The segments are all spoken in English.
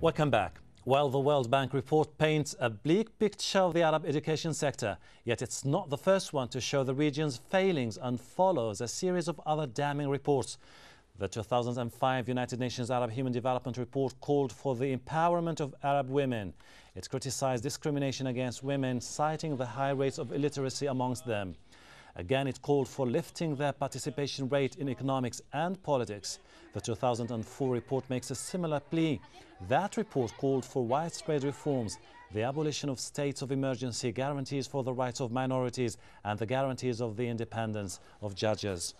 Welcome back. While the World Bank report paints a bleak picture of the Arab education sector, yet it's not the first one to show the region's failings and follows a series of other damning reports. The 2005 United Nations Arab Human Development Report called for the empowerment of Arab women. It criticized discrimination against women, citing the high rates of illiteracy amongst them. Again, it called for lifting their participation rate in economics and politics. The 2004 report makes a similar plea. That report called for widespread reforms, the abolition of states of emergency, guarantees for the rights of minorities, and the guarantees of the independence of judges.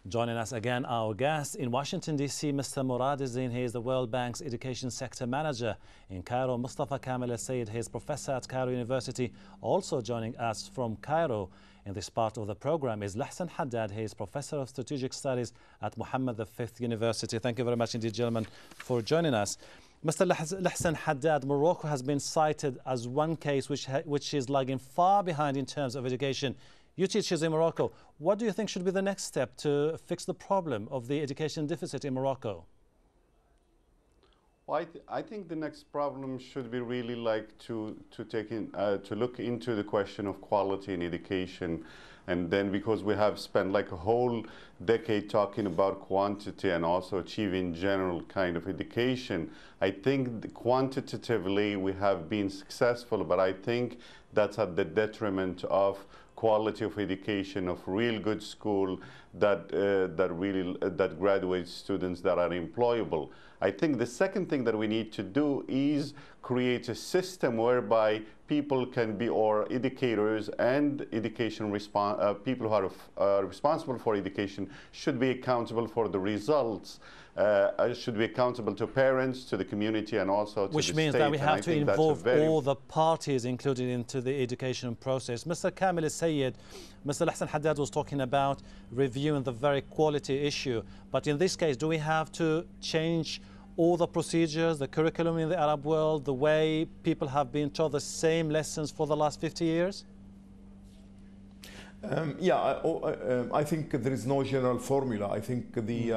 Joining us again, our guest in Washington, D.C., Mr. Murad Azin. He is the World Bank's Education Sector Manager. In Cairo, Mustafa Kamel Sayed, he is Professor at Cairo University. Also joining us from Cairo in this part of the program is Lahsan Haddad. He is Professor of Strategic Studies at Mohammed V University. Thank you very much indeed, gentlemen, for joining us. Mr. Lahsan Haddad, Morocco has been cited as one case which is lagging far behind in terms of education. You teach in Morocco. What do you think should be the next step to fix the problem of the education deficit in Morocco? Well, I think the next problem should be really like to look into the question of quality in education, and then because we have spent like a whole decade talking about quantity and also achieving general kind of education, I think quantitatively we have been successful, but I think that's at the detriment of quality of education, of real good school that graduates students that are employable. I think the second thing that we need to do is create a system whereby people can be, or educators and education people who are responsible for education should be accountable for the results. Should be accountable to parents, to the community, and also to the state. Which means that we have to involve all the parties included into the education process. Mr. Kamel Sayed, Mr. Lahsan Haddad was talking about reviewing the very quality issue. But in this case, do we have to change all the procedures, the curriculum in the Arab world, the way people have been taught the same lessons for the last 50 years? I think there is no general formula. I think the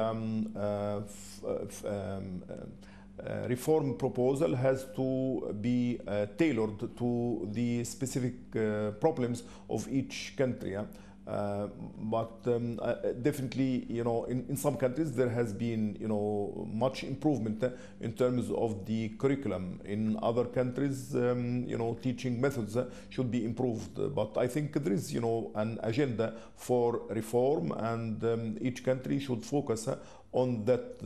reform proposal has to be tailored to the specific problems of each country. Definitely, in some countries there has been, much improvement in terms of the curriculum. In other countries, teaching methods should be improved. But I think there is, an agenda for reform, and each country should focus on that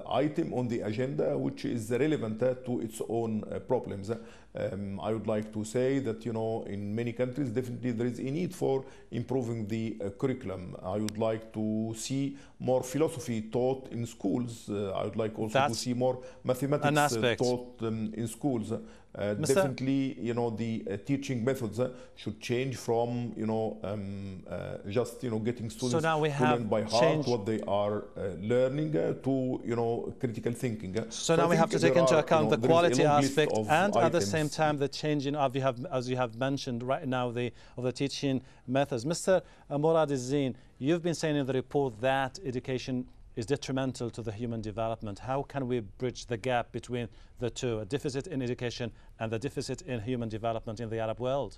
item on the agenda which is relevant to its own problems. I would like to say that, in many countries, definitely there is a need for improving the curriculum. I would like to see more philosophy taught in schools. I would like also to see more mathematics taught in schools. Definitely, the teaching methods should change from, just, getting students to learn by heart what they are learning to, critical thinking. So now we have to take into account the quality aspect and at the same time the changing of, as you have mentioned right now, of the teaching methods. Mr. Murad Azin, you've been saying in the report that education is detrimental to the human development. How can we bridge the gap between the two, a deficit in education and the deficit in human development in the Arab world?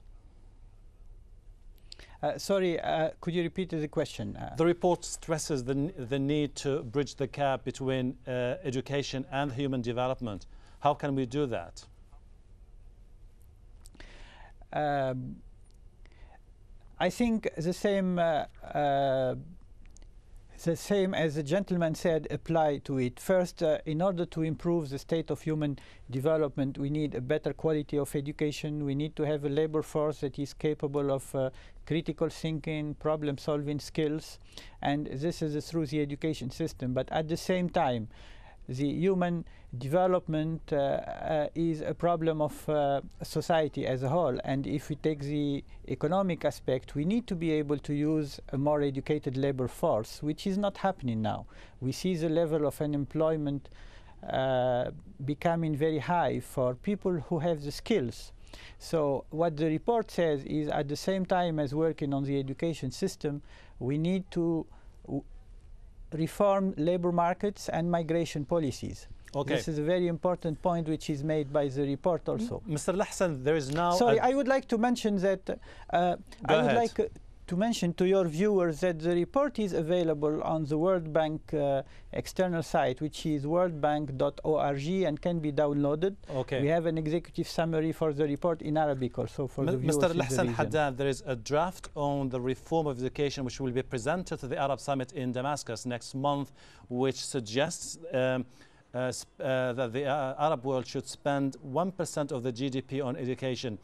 Sorry, could you repeat the question? The report stresses the need to bridge the gap between education and human development. How can we do that? I think the same as the gentleman said apply to it. First, in order to improve the state of human development, we need a better quality of education. We need to have a labor force that is capable of critical thinking, problem-solving skills, and this is through the education system. But at the same time, the human development is a problem of society as a whole, and if we take the economic aspect, we need to be able to use a more educated labor force, which is not happening now. We see the level of unemployment becoming very high for people who have the skills. So what the report says is, at the same time as working on the education system, we need to reform labor markets and migration policies. Okay. This is a very important point which is made by the report also. Mr. Lahsan, there is now... Sorry, I would like to mention that to mention to your viewers that the report is available on the World Bank external site, which is worldbank.org, and can be downloaded. Okay. We have an executive summary for the report in Arabic also for the viewers. Mr. Lahsan Haddad, there is a draft on the reform of education which will be presented to the Arab Summit in Damascus next month, which suggests that the Arab world should spend 1% of the GDP on education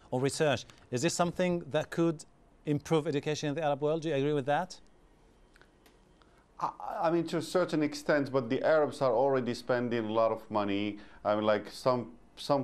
or research. Is this something that could improve education in the Arab world? Do you agree with that? I mean, to a certain extent, but the Arabs are already spending a lot of money. I mean, like some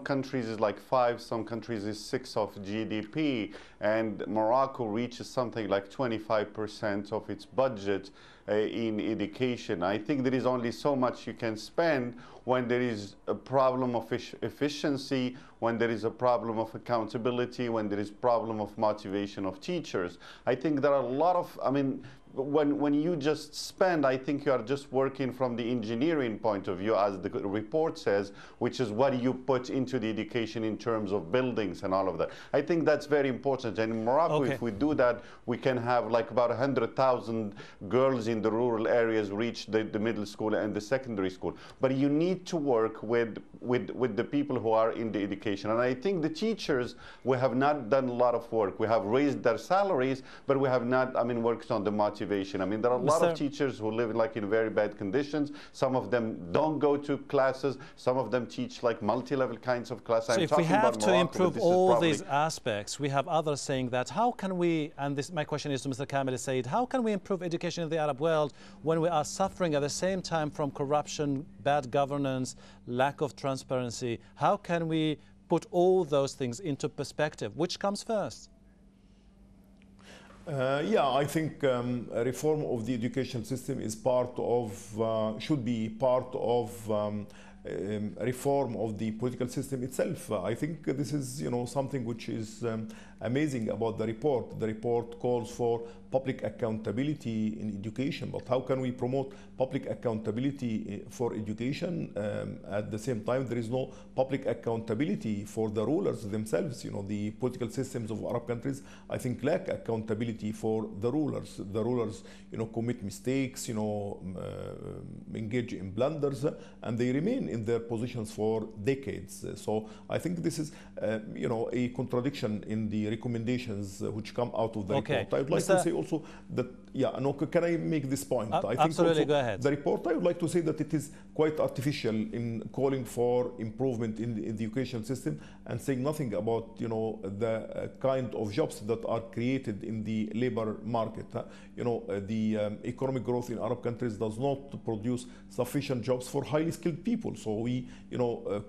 countries is like 5, some countries is 6 of GDP, and Morocco reaches something like 25% of its budget in education. I think there is only so much you can spend when there is a problem of efficiency, when there is a problem of accountability, when there is problem of motivation of teachers. I think there are a lot of, I mean, when you just spend, I think you are just working from the engineering point of view, as the report says, which is what you put into the education in terms of buildings and all of that. I think that's very important. And in Morocco, if we do that, we can have like about 100,000 girls in the rural areas reach the middle school and the secondary school. But you need to work with the people who are in the education. And I think the teachers, we have not done a lot of work. We have raised their salaries, but we have not, I mean, worked on the motivation. I mean, there are a lot of teachers who live like in very bad conditions. Some of them don't go to classes. Some of them teach like multi-level kinds of classes. So if we have to improve all these aspects, we have others saying that how can we, and this my question is to Mr. Kamel Said, how can we improve education in the Arab world when we are suffering at the same time from corruption, bad governance, lack of transparency? How can we put all those things into perspective? Which comes first? Yeah, I think a reform of the education system is part of, should be part of reform of the political system itself. I think this is, something which is amazing about the report. The report calls for public accountability in education, but how can we promote public accountability for education? At the same time, there is no public accountability for the rulers themselves. The political systems of Arab countries, I think, lack accountability for the rulers. The rulers, commit mistakes, engage in blunders, and they remain in their positions for decades. So I think this is, a contradiction in the recommendations which come out of the report. I would like to say also that, can I make this point? I think absolutely, also go ahead. The report, I would like to say that it is quite artificial in calling for improvement in the education system and saying nothing about, the kind of jobs that are created in the labor market. The economic growth in Arab countries does not produce sufficient jobs for highly skilled people. So we,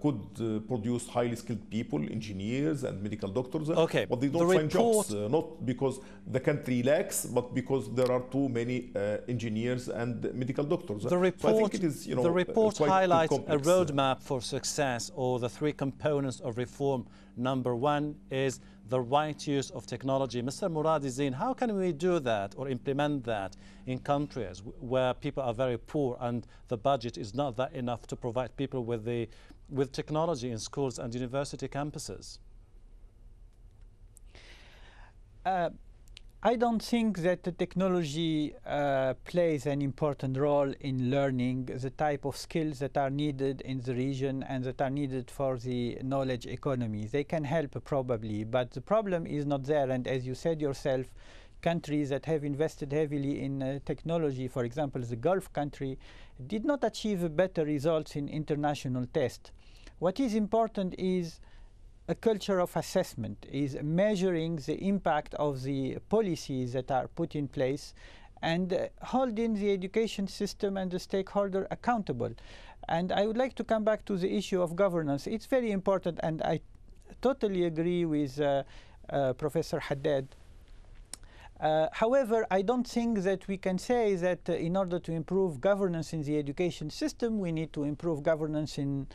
could produce highly skilled people, engineers and medical doctors, but they don't find jobs, not because the country lacks, but because there are too many engineers and medical doctors. The report, so I think it is, the report highlights a roadmap for success, or the 3 components of reform. Number 1 is the right use of technology. Mr. Muradi, how can we do that or implement that in countries where people are very poor and the budget is not that enough to provide people with technology in schools and university campuses? I don't think that the technology plays an important role in learning the type of skills that are needed in the region and that are needed for the knowledge economy. They can help probably, but the problem is not there. And as you said yourself, countries that have invested heavily in technology, for example, the Gulf country, did not achieve better results in international tests. What is important is a culture of assessment, is measuring the impact of the policies that are put in place and holding the education system and the stakeholder accountable. And I would like to come back to the issue of governance. It's very important, and I totally agree with Professor Haddad. However, I don't think that we can say that in order to improve governance in the education system, we need to improve governance in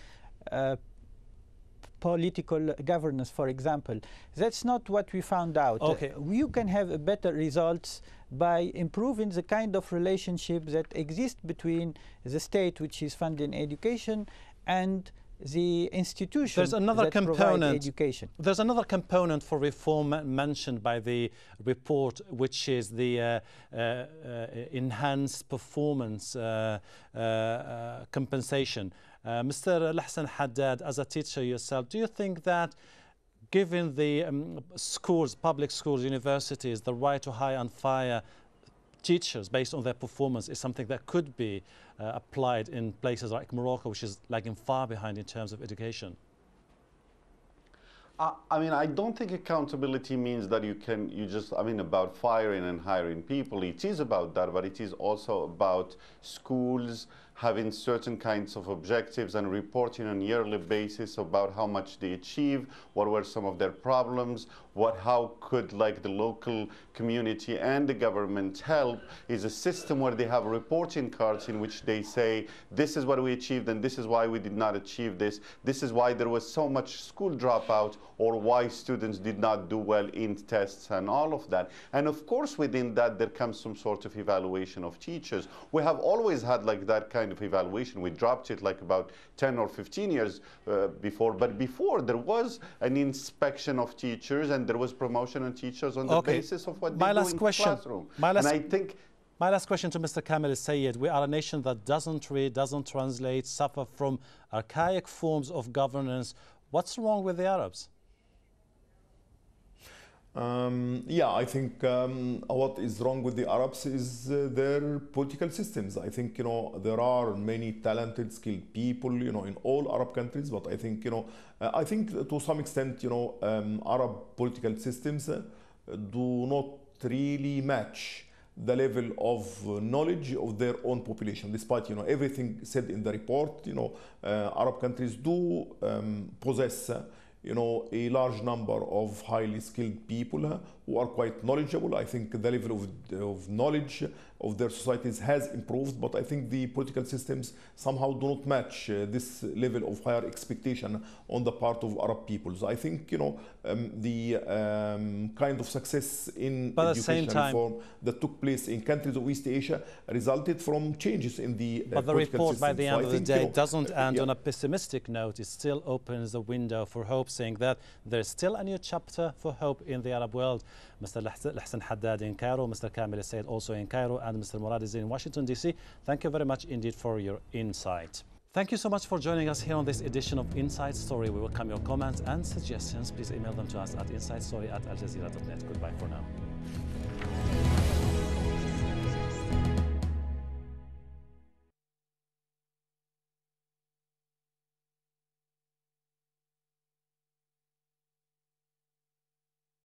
political governance, for example. That's not what we found out. Okay. You can have better results by improving the kind of relationship that exists between the state, which is funding education, and the institutions There's another that provide education. There's another component for reform mentioned by the report, which is the enhanced performance compensation. Mr. Lahsan Haddad, as a teacher yourself, do you think that giving the schools, public schools, universities, the right to hire and fire teachers based on their performance is something that could be applied in places like Morocco, which is lagging far behind in terms of education? I mean, I don't think accountability means that about firing and hiring people. It is about that, but it is also about schools having certain kinds of objectives and reporting on a yearly basis about how much they achieve, what were some of their problems, how could the local community and the government help. Is a system where they have reporting cards in which they say, this is what we achieved and this is why we did not achieve this. This is why there was so much school dropout, or why students did not do well in tests and all of that. And of course within that there comes some sort of evaluation of teachers. We have always had that kind of evaluation. We dropped it about 10 or 15 years before, but before there was an inspection of teachers and there was promotion on teachers on the basis of what they do in the classroom. My last question to Mr. Kamel Sayed. We are a nation that doesn't read, doesn't translate, suffer from archaic forms of governance. What's wrong with the Arabs? Yeah, I think what is wrong with the Arabs is their political systems. I think, there are many talented, skilled people, in all Arab countries, but I think, I think to some extent, Arab political systems do not really match the level of knowledge of their own population. Despite, everything said in the report, Arab countries do possess a large number of highly skilled people who are quite knowledgeable. I think the level of knowledge of their societies has improved, but I think the political systems somehow do not match this level of higher expectation on the part of Arab peoples. I think, the kind of success in education reform that took place in countries of East Asia resulted from changes in the but the report, by the end of the day, doesn't end on a pessimistic note. It still opens the window for hope, saying that there's still a new chapter for hope in the Arab world. Mr. Lahsan Haddad in Cairo, Mr. Kamel Sayed also in Cairo, and Mr. Murad Izzi in Washington, D.C. Thank you very much indeed for your insight. Thank you so much for joining us here on this edition of Inside Story. We welcome your comments and suggestions. Please email them to us at insidestory@aljazeera.net. Goodbye for now.